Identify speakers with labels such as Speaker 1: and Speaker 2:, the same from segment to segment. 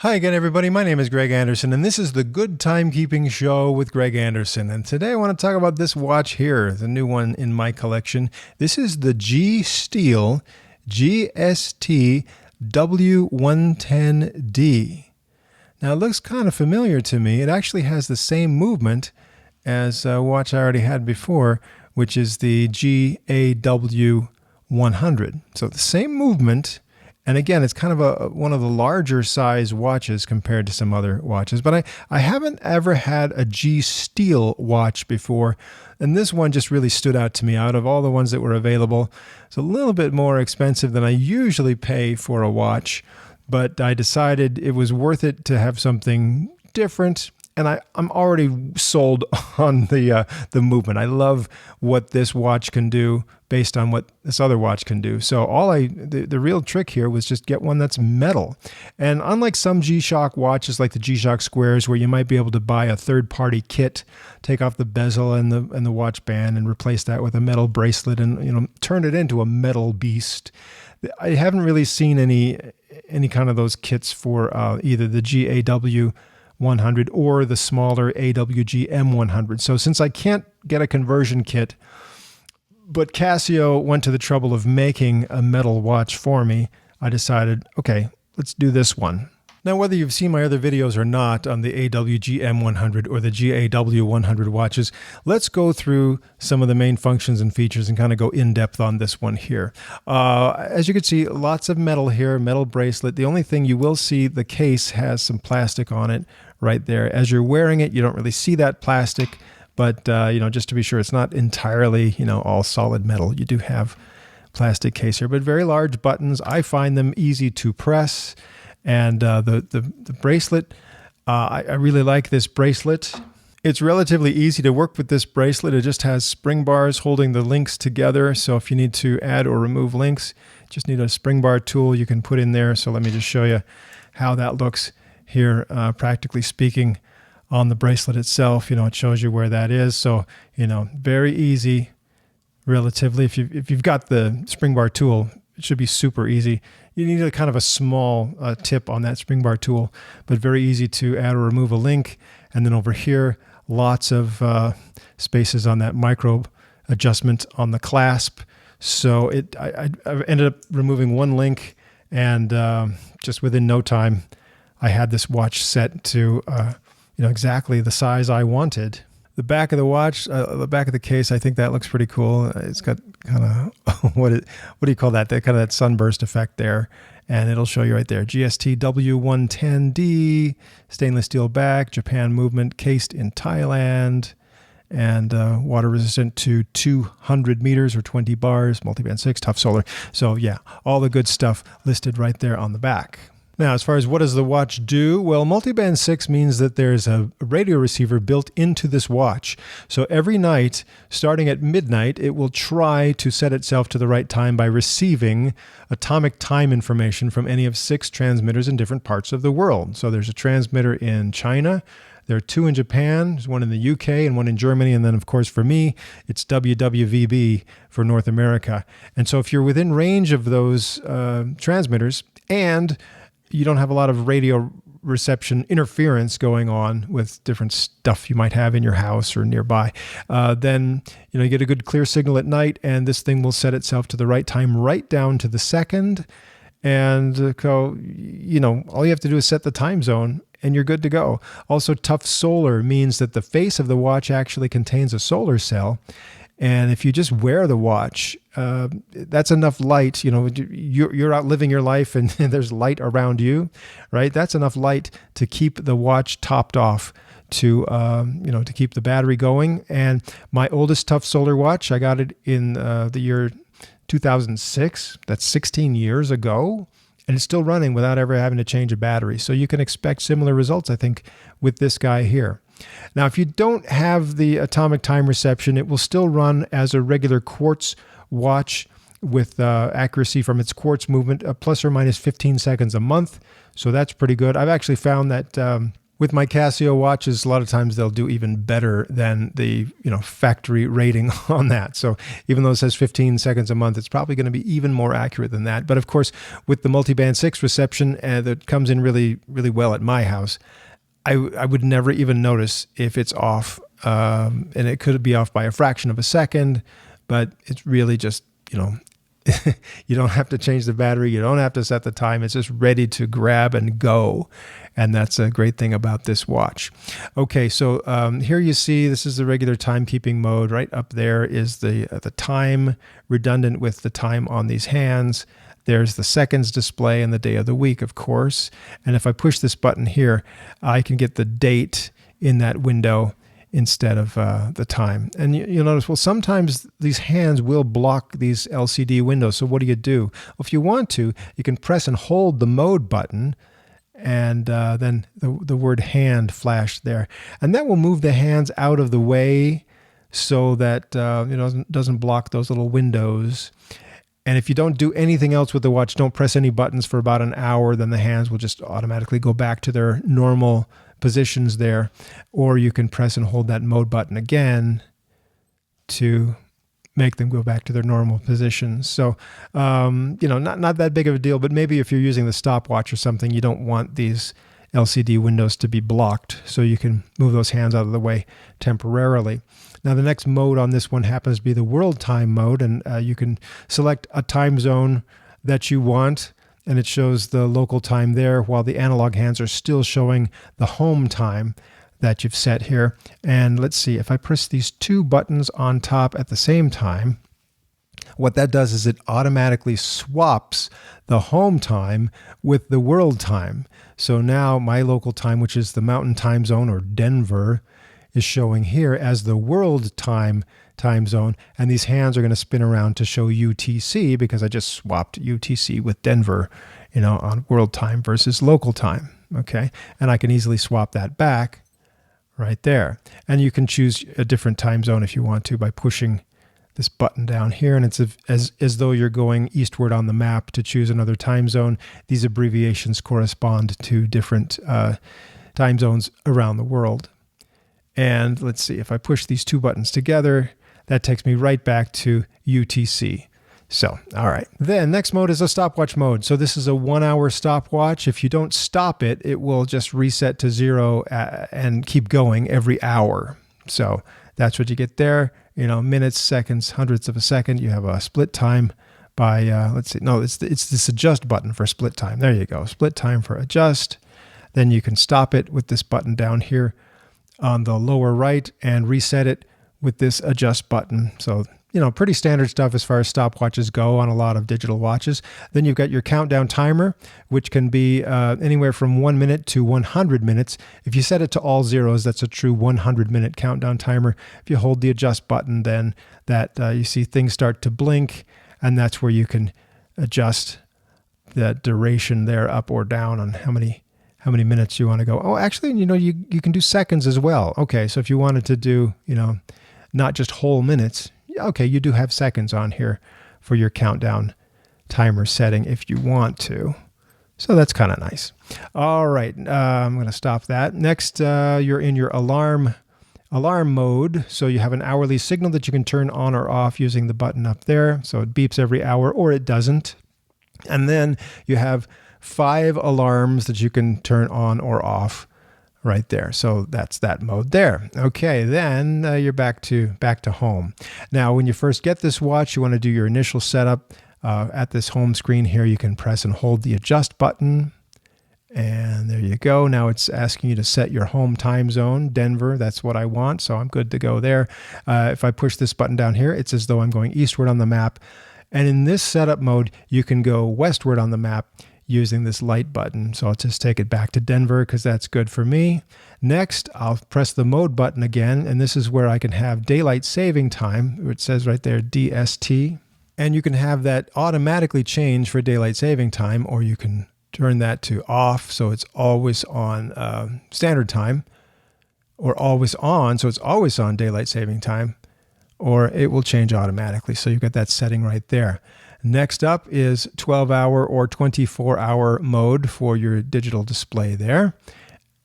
Speaker 1: Hi again, everybody. My name is Greg Anderson, and this is the Good Timekeeping Show with Greg Anderson. And today I want to talk about this watch here, the new one in my collection. This is the G-Steel GST-W110D. Now, it looks kind of familiar to me. It actually has the same movement as a watch I already had before, which is the GAW-100. So the same movement. And again, it's kind of one of the larger size watches compared to some other watches. But I haven't ever had a G-Steel watch before. And this one just really stood out to me out of all the ones that were available. It's a little bit more expensive than I usually pay for a watch. But I decided it was worth it to have something different. And I'm already sold on the movement. I love what this watch can do based on what this other watch can do. So the real trick here was just get one that's metal. And unlike some G-Shock watches like the G-Shock Squares, where you might be able to buy a third-party kit, take off the bezel and the watch band and replace that with a metal bracelet and turn it into a metal beast. I haven't really seen any kind of those kits for either the GAW-100 or the smaller AWG-M100. So since I can't get a conversion kit, but Casio went to the trouble of making a metal watch for me, I decided, okay, let's do this one. Now, whether you've seen my other videos or not on the AWG-M100 or the GAW-100 watches, let's go through some of the main functions and features and kind of go in depth on this one here. As you can see, lots of metal here, metal bracelet. The only thing you will see, the case has some plastic on it right there. As you're wearing it, you don't really see that plastic, but just to be sure, it's not entirely, all solid metal. You do have plastic case here, but very large buttons. I find them easy to press. And the bracelet, I really like this bracelet. It's relatively easy to work with this bracelet. It just has spring bars holding the links together. So if you need to add or remove links, just need a spring bar tool you can put in there. So let me just show you how that looks here, practically speaking, on the bracelet itself. It shows you where that is. So, very easy, relatively. If you've got the spring bar tool, it should be super easy. You need a kind of a small tip on that spring bar tool, but very easy to add or remove a link. And then over here, lots of spaces on that micro adjustment on the clasp. So I ended up removing one link, and just within no time, I had this watch set to exactly the size I wanted. The back of the watch, the back of the case, I think that looks pretty cool. It's got kind of, what do you call that? That kind of that sunburst effect there. And it'll show you right there. GST-W110D, stainless steel back, Japan movement, cased in Thailand, and water resistant to 200 meters or 20 bars, multiband 6, tough solar. So yeah, all the good stuff listed right there on the back. Now, as far as what does the watch do? Well, multiband 6 means that there's a radio receiver built into this watch. So every night, starting at midnight, it will try to set itself to the right time by receiving atomic time information from any of 6 transmitters in different parts of the world. So there's a transmitter in China. There are 2 in Japan, there's one in the UK and one in Germany. And then, of course, for me, it's WWVB for North America. And so if you're within range of those transmitters and you don't have a lot of radio reception interference going on with different stuff you might have in your house or nearby, then you get a good clear signal at night, and this thing will set itself to the right time right down to the second. And all you have to do is set the time zone and you're good to go. Also, tough solar means that the face of the watch actually contains a solar cell. And if you just wear the watch, that's enough light. You're out living your life and there's light around you, right? That's enough light to keep the watch topped off, to keep the battery going. And my oldest tough solar watch, I got it in the year 2006. That's 16 years ago. And it's still running without ever having to change a battery. So you can expect similar results, I think, with this guy here. Now, if you don't have the atomic time reception, it will still run as a regular quartz watch with accuracy from its quartz movement, plus or minus 15 seconds a month. So that's pretty good. I've actually found that With my Casio watches, a lot of times they'll do even better than the factory rating on that. So even though it says 15 seconds a month, it's probably going to be even more accurate than that. But of course, with the Multiband 6 reception that comes in really, really well at my house, I would never even notice if it's off. And it could be off by a fraction of a second, but it's really just, you don't have to change the battery. You don't have to set the time. It's just ready to grab and go. And that's a great thing about this watch. Okay, so here you see this is the regular timekeeping mode. Right up there is the time redundant with the time on these hands. There's the seconds display and the day of the week, of course. And if I push this button here, I can get the date in that window instead of the time. And you'll notice, well, sometimes these hands will block these LCD windows. So what do? Well, if you want to, you can press and hold the mode button, and then the word hand flashed there. And that will move the hands out of the way so that doesn't block those little windows. And if you don't do anything else with the watch, don't press any buttons for about an hour, then the hands will just automatically go back to their normal positions there. Or you can press and hold that mode button again to make them go back to their normal positions. So, not that big of a deal, but maybe if you're using the stopwatch or something, you don't want these LCD windows to be blocked, so you can move those hands out of the way temporarily. Now, the next mode on this one happens to be the world time mode, and you can select a time zone that you want, and it shows the local time there, while the analog hands are still showing the home time that you've set here. And let's see, if I press these two buttons on top at the same time, what that does is it automatically swaps the home time with the world time. So now my local time, which is the Mountain Time Zone or Denver, is showing here as the world time zone, and these hands are going to spin around to show UTC because I just swapped UTC with Denver, on world time versus local time. Okay, and I can easily swap that back right there. And you can choose a different time zone if you want to by pushing this button down here, and it's as though you're going eastward on the map to choose another time zone. These abbreviations correspond to different time zones around the world. And let's see, if I push these two buttons together, that takes me right back to UTC. So, all right. Then next mode is a stopwatch mode. So this is a 1 hour stopwatch. If you don't stop it, it will just reset to 0 and keep going every hour. So that's what you get there. Minutes, seconds, hundredths of a second. You have a split time by, let's see. No, it's this adjust button for split time. There you go. Split time for adjust. Then you can stop it with this button down here on the lower right and reset it with this adjust button. So, pretty standard stuff as far as stopwatches go on a lot of digital watches. Then you've got your countdown timer, which can be anywhere from 1 minute to 100 minutes. If you set it to all zeros, that's a true 100-minute countdown timer. If you hold the adjust button, then that you see things start to blink, and that's where you can adjust the duration there up or down on how many minutes you want to go. Oh, actually, you can do seconds as well. Okay, so if you wanted to do, not just whole minutes, okay, you do have seconds on here for your countdown timer setting if you want to. So that's kind of nice. All right, I'm going to stop that. Next, you're in your alarm mode. So you have an hourly signal that you can turn on or off using the button up there. So it beeps every hour or it doesn't. And then you have 5 alarms that you can turn on or off right there. So that's that mode there. Okay, then you're back to home. Now, when you first get this watch, you want to do your initial setup. At this home screen here, you can press and hold the adjust button. And there you go. Now it's asking you to set your home time zone, Denver. That's what I want, so I'm good to go there. If I push this button down here, it's as though I'm going eastward on the map. And in this setup mode, you can go westward on the map using this light button. So I'll just take it back to Denver because that's good for me. Next, I'll press the mode button again, and this is where I can have daylight saving time. It says right there, DST. And you can have that automatically change for daylight saving time, or you can turn that to off so it's always on standard time, or always on so it's always on daylight saving time, or it will change automatically. So you've got that setting right there. Next up is 12-hour or 24-hour mode for your digital display there.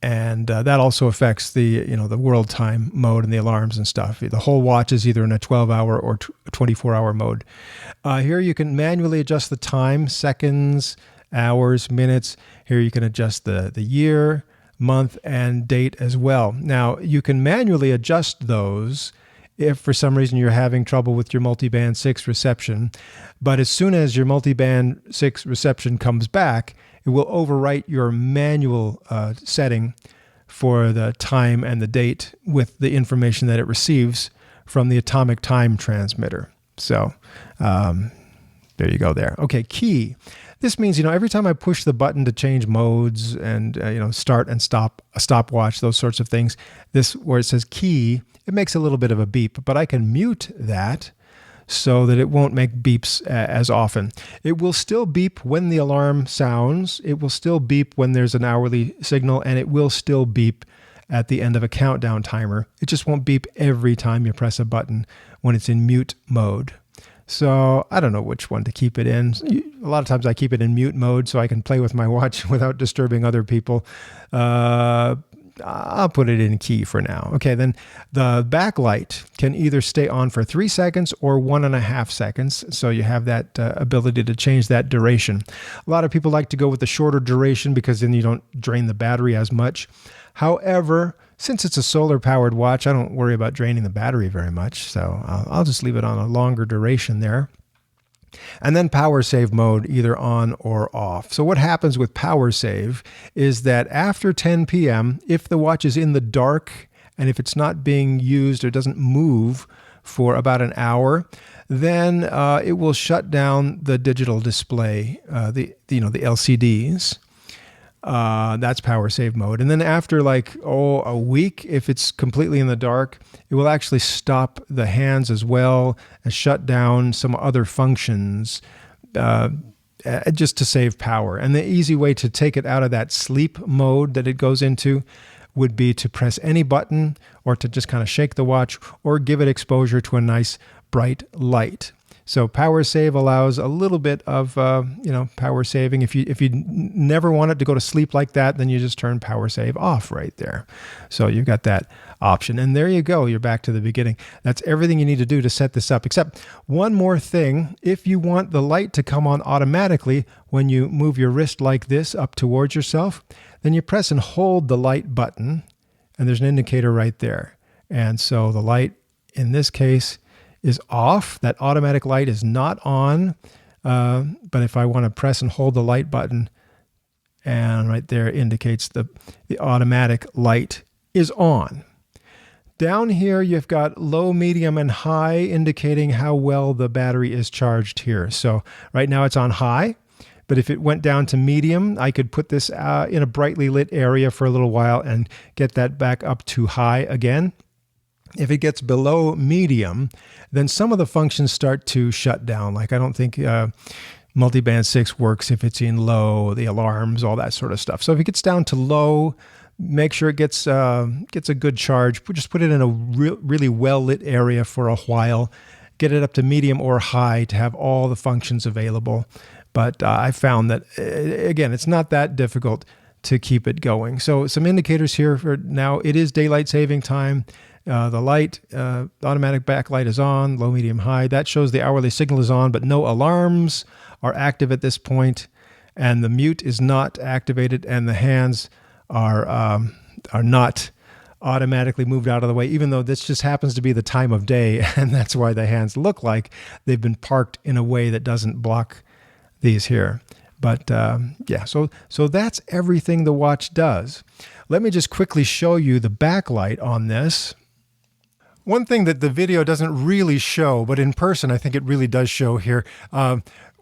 Speaker 1: And that also affects the the world time mode and the alarms and stuff. The whole watch is either in a 12-hour or 24-hour mode. Here you can manually adjust the time, seconds, hours, minutes. Here you can adjust the year, month, and date as well. Now you can manually adjust those if for some reason you're having trouble with your Multiband 6 reception. But as soon as your Multiband 6 reception comes back, it will overwrite your manual setting for the time and the date with the information that it receives from the atomic time transmitter. So there you go there. Okay, key. This means, every time I push the button to change modes and, start and stop a stopwatch, those sorts of things, this where it says key, it makes a little bit of a beep, but I can mute that so that it won't make beeps as often. It will still beep when the alarm sounds. It will still beep when there's an hourly signal, and it will still beep at the end of a countdown timer. It just won't beep every time you press a button when it's in mute mode. So I don't know which one to keep it in. A lot of times I keep it in mute mode so I can play with my watch without disturbing other people. I'll put it in key for now. Okay, then the backlight can either stay on for 3 seconds or 1.5 seconds. So you have that ability to change that duration. A lot of people like to go with the shorter duration because then you don't drain the battery as much. However, since it's a solar-powered watch, I don't worry about draining the battery very much. So I'll just leave it on a longer duration there. And then power save mode, either on or off. So what happens with power save is that after 10 p.m., if the watch is in the dark and if it's not being used or doesn't move for about an hour, then it will shut down the digital display, the LCDs. That's power save mode. And then after a week, if it's completely in the dark, it will actually stop the hands as well and shut down some other functions just to save power. And the easy way to take it out of that sleep mode that it goes into would be to press any button or to just kind of shake the watch or give it exposure to a nice bright light. So power save allows a little bit of power saving. If you never want it to go to sleep like that, then you just turn power save off right there. So you've got that option. And there you go. You're back to the beginning. That's everything you need to do to set this up. Except one more thing. If you want the light to come on automatically when you move your wrist like this up towards yourself, then you press and hold the light button, and there's an indicator right there. And so the light in this case is off. That automatic light is not on. But if I want to press and hold the light button, and right there indicates the automatic light is on. Down here, you've got low, medium, and high, indicating how well the battery is charged here. So right now it's on high, but if it went down to medium, I could put this in a brightly lit area for a little while and get that back up to high again. If it gets below medium, then some of the functions start to shut down. Like I don't think Multiband 6 works if it's in low, the alarms, all that sort of stuff. So if it gets down to low, make sure it gets a good charge. Just put it in a really well-lit area for a while. Get it up to medium or high to have all the functions available. But I found that, again, it's not that difficult to keep it going. So some indicators here for now. It is daylight saving time. The light, automatic backlight is on, low, medium, high. That shows the hourly signal is on, but no alarms are active at this point, and the mute is not activated, and the hands are not automatically moved out of the way, even though this just happens to be the time of day, and that's why the hands look like they've been parked in a way that doesn't block these here. But yeah, so that's everything the watch does. Let me just quickly show you the backlight on this. One thing that the video doesn't really show, but in person I think it really does show here,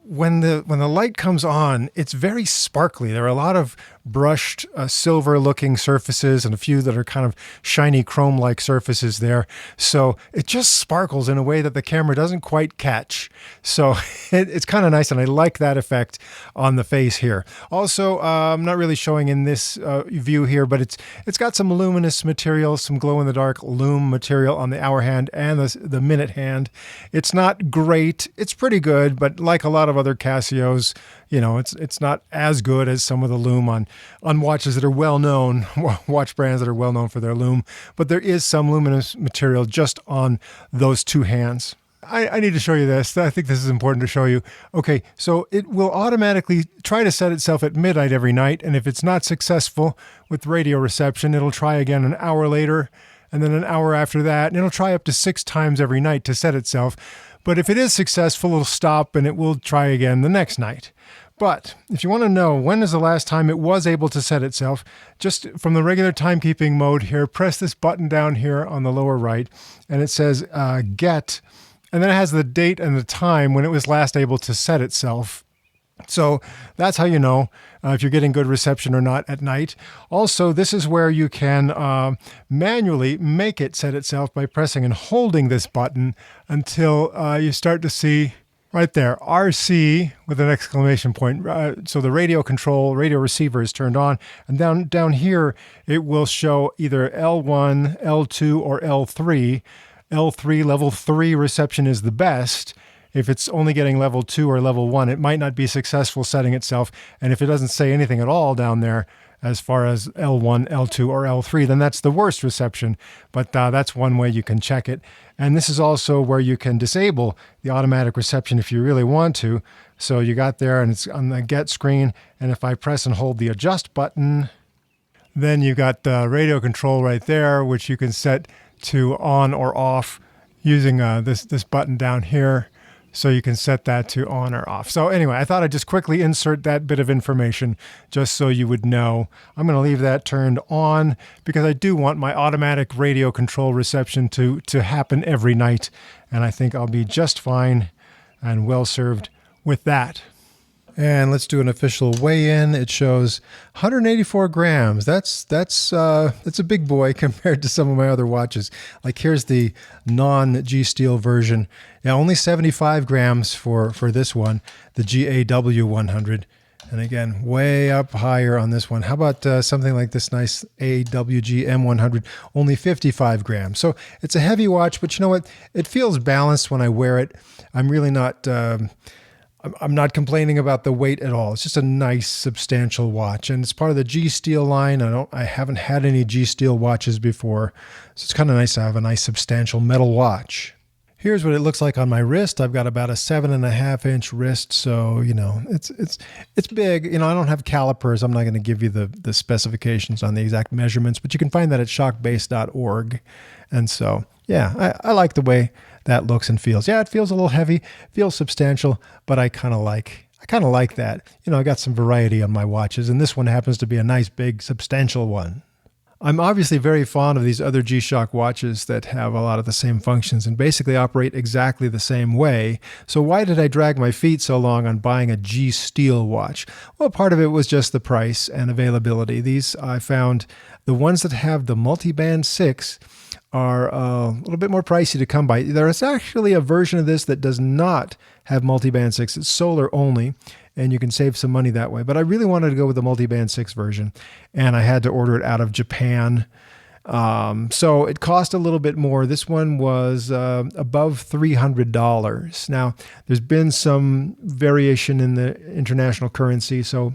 Speaker 1: when the light comes on, it's very sparkly. There are a lot of brushed silver-looking surfaces and a few that are kind of shiny chrome-like surfaces there. So it just sparkles in a way that the camera doesn't quite catch. So it's kind of nice, and I like that effect on the face here. Also, I'm not really showing in this view here, but it's got some luminous material, some glow-in-the-dark lume material on the hour hand and the minute hand. It's not great. It's pretty good, but like a lot of other Casios. You know, it's not as good as some of the lume on watches that are well known, watch brands that are well known for their lume, but there is some luminous material just on those two hands. I need to show you this. I think this is important to show you. Okay, so it will automatically try to set itself at midnight every night, and if it's not successful with radio reception, it'll try again an hour later, and then an hour after that, and it'll try up to 6 times every night to set itself. But if it is successful, it'll stop and it will try again the next night. But if you want to know when is the last time it was able to set itself, just from the regular timekeeping mode here, press this button down here on the lower right, and it says get, and then it has the date and the time when it was last able to set itself. So that's how you know if you're getting good reception or not at night. Also, this is where you can manually make it set itself by pressing and holding this button until you start to see right there, RC with an exclamation point. So the radio receiver is turned on, and down here it will show either L1, L2, or L3. L3, level 3 reception is the best. If it's only getting level 2 or level 1, it might not be successful setting itself. And if it doesn't say anything at all down there as far as L1, L2, or L3, then that's the worst reception. But that's one way you can check it. And this is also where you can disable the automatic reception if you really want to. So you got there, and it's on the get screen. And if I press and hold the adjust button, then you got the radio control right there, which you can set to on or off using this button down here. So you can set that to on or off. So anyway, I thought I'd just quickly insert that bit of information just so you would know. I'm going to leave that turned on because I do want my automatic radio control reception to happen every night. And I think I'll be just fine and well served with that. And let's do an official weigh-in. It shows 184 grams. That's a big boy compared to some of my other watches. Like here's the non-G-Steel version. Yeah, only 75 grams for this one, the GAW-100. And again, way up higher on this one. How about something like this nice AWG-M100, only 55 grams. So it's a heavy watch, but you know what? It feels balanced when I wear it. I'm really not... I'm not complaining about the weight at all. It's just a nice, substantial watch, and it's part of the G-Steel line. I haven't had any G-Steel watches before, so it's kind of nice to have a nice, substantial metal watch. Here's what it looks like on my wrist. I've got about a 7.5-inch wrist, so you know it's big. You know, I don't have calipers. I'm not going to give you the specifications on the exact measurements, but you can find that at shockbase.org. And so, yeah, I like the way that looks and feels. Yeah, it feels a little heavy, feels substantial, but I kind of like that. You know, I got some variety on my watches, and this one happens to be a nice, big, substantial one. I'm obviously very fond of these other G-Shock watches that have a lot of the same functions and basically operate exactly the same way. So why did I drag my feet so long on buying a G-Steel watch? Well, part of it was just the price and availability. These, I found, the ones that have the Multiband 6 are a little bit more pricey to come by. There is actually a version of this that does not have Multiband 6. It's solar only, and you can save some money that way. But I really wanted to go with the Multiband 6 version, and I had to order it out of Japan. So it cost a little bit more. This one was above $300. Now, there's been some variation in the international currency, so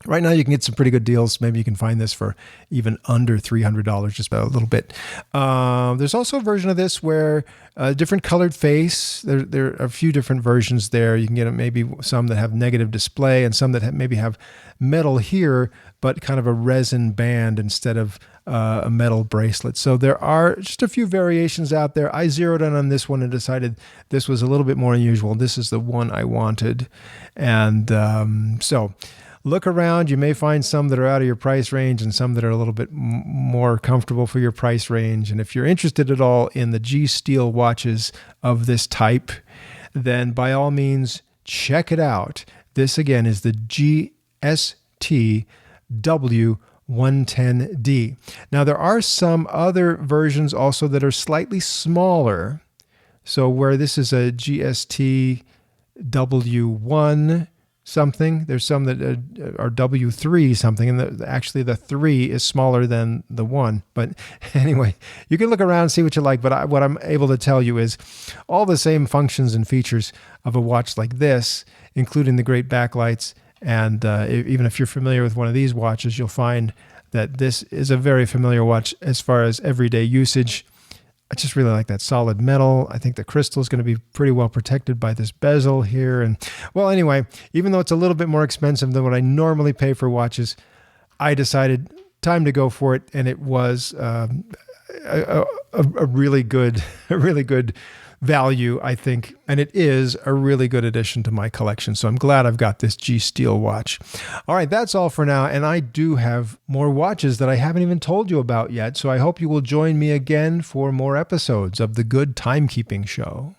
Speaker 1: right now you can get some pretty good deals. Maybe you can find this for even under $300, just about a little bit. There's also a version of this where a different colored face. There are a few different versions there. You can get maybe some that have negative display and some that maybe have metal here, but kind of a resin band instead of a metal bracelet. So there are just a few variations out there. I zeroed in on this one and decided this was a little bit more unusual. This is the one I wanted. And so look around. You may find some that are out of your price range and some that are a little bit more comfortable for your price range. And if you're interested at all in the G-Steel watches of this type, then by all means, check it out. This, again, is the GST-W110D. Now, there are some other versions also that are slightly smaller. So where this is a GST-W1 something, there's some that are W3 something, and actually the 3 is smaller than the 1. But anyway, you can look around and see what you like, but what I'm able to tell you is all the same functions and features of a watch like this including the great backlights. And even if you're familiar with one of these watches, you'll find that this is a very familiar watch as far as everyday usage. I just really like that solid metal. I think the crystal is going to be pretty well protected by this bezel here. And well, anyway, even though it's a little bit more expensive than what I normally pay for watches, I decided time to go for it. And it was a really good, value, I think, and it is a really good addition to my collection. So I'm glad I've got this G-Steel watch. All right, that's all for now, and I do have more watches that I haven't even told you about yet, so I hope you will join me again for more episodes of the Good Timekeeping Show.